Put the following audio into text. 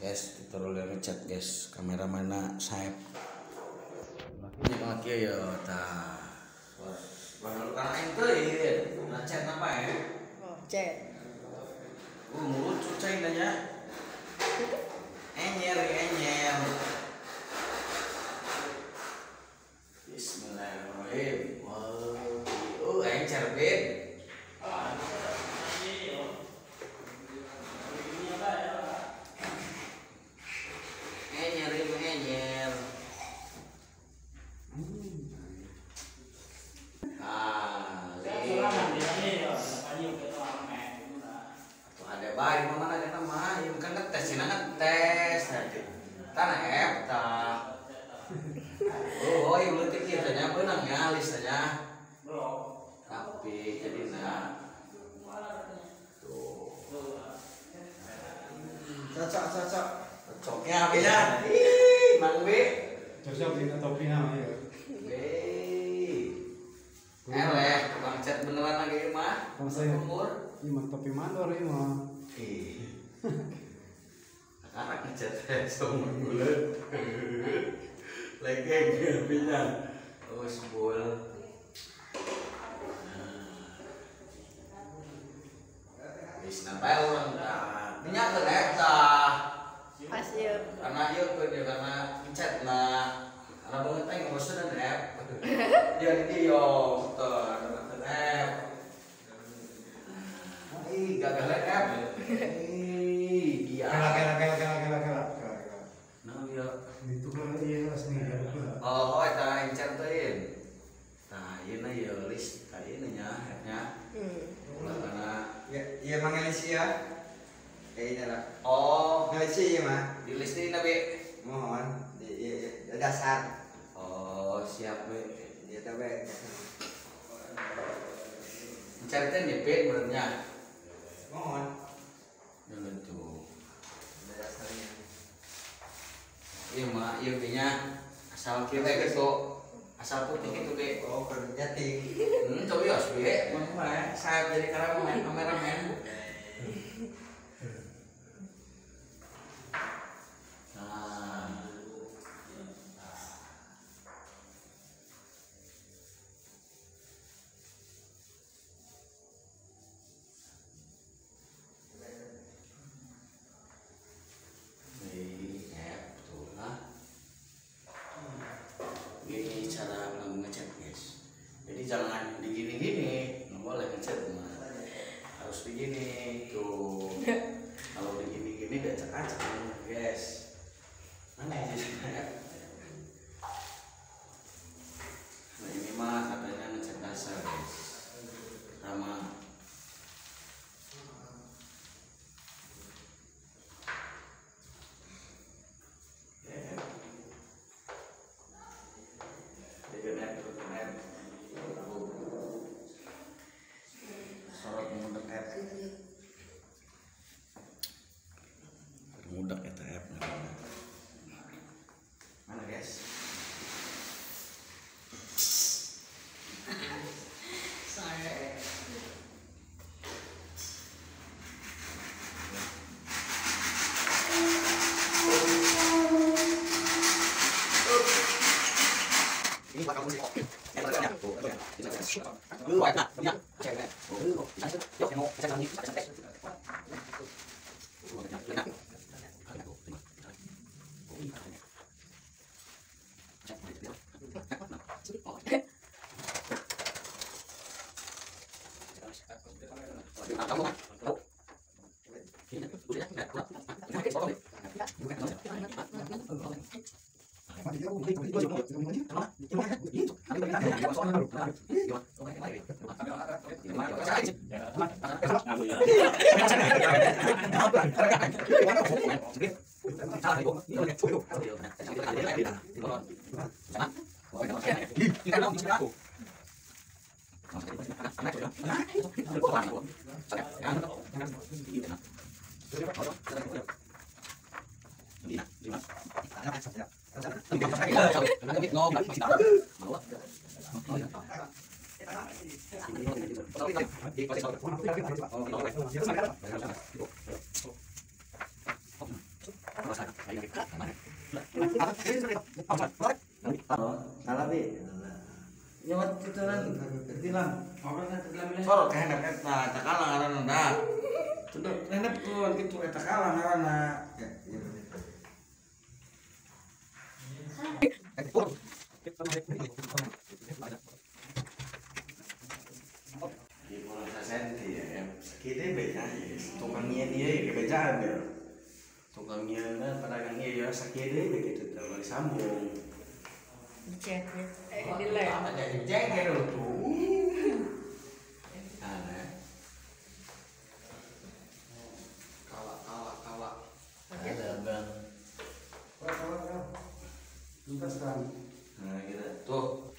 Guys, tutorial ngecat guys, kamera mana Saep. Ini pakai ya ta. Baru kan itu ya, ngecat apa ya? Oh, cat. Mulut cucai nanya. Enyer. Bismillahirrahmanirrahim. Encer bet. Enyer. Ada baik mana kita mah, yang kan ngetes, ngetes nanti. Tanah eta. Oh, ieu leutik kieu teh nya beunang nya listanya. Tapi jadi tuh. Cocok. Cocoknya apa ya? Ih, Mang Be. Cocok di topinya ya. Eleh, tukang cat beneran lagi mah. Umur. Ini mah topi mandor ini mah. Anak ngecat seumur bulan. Lagi pindah. Oh, sebul. Wis nambah orang dah. Minyak ke eta. Pasir. Karena ieu karena ngecat nah. Karena banget teh ngurusnya dan rap. Dia video motor rap. Gagal rap. Iya. Kela. Nah, ya. Itu kan iya asli ya. Oh, eta encer teuin. Tah, ieu na ieu list tadi nya nya. Ulah kana Iya Mang Elisia. Ini lah. oh, Elisia iya mah. di list ini be. Mohon di dasar. Oh, siap be. Dia tahu be. Encer teh nyepit benernya. Mohon. Dulu tuh. Dasarnya. Iya mah, ieu nya asal kieu teh gitu. Asal putih gitu be. Oh, kerja ting. Coba ya be. Mah saya jadi kameramen. Nah. Gini cara ngecat guys. Jadi jangan digini-gini, nggak boleh ngecat mah. Harus begini tuh. Kalau begini-gini udah acak-acak guys. Mana ya sih? Nah ini mah katanya ngecat dasar guys. Pertama. Sorot mudak eta app mana guys. Saya ini bakal musik kok. Lu buat nak, punya cewek. Lu kok, yuk yang mau saya ini santai. Salah bi. Nyawat itu nanti tilang. Sorot ke hendak eta cakalang ngaranna da. Sudah hendak tuh kitu eta kalang ngaranna. Di pulau senti ya, sekide beja, tukang nyian dia kebejaan ya. Tukang nyian pedagang dia ya sekide begitu terus disambung. Cek. Di lem. Ada cek ya tuh. Ada. Kala. Ada bang. Tuntaskan. Nah kita tuh.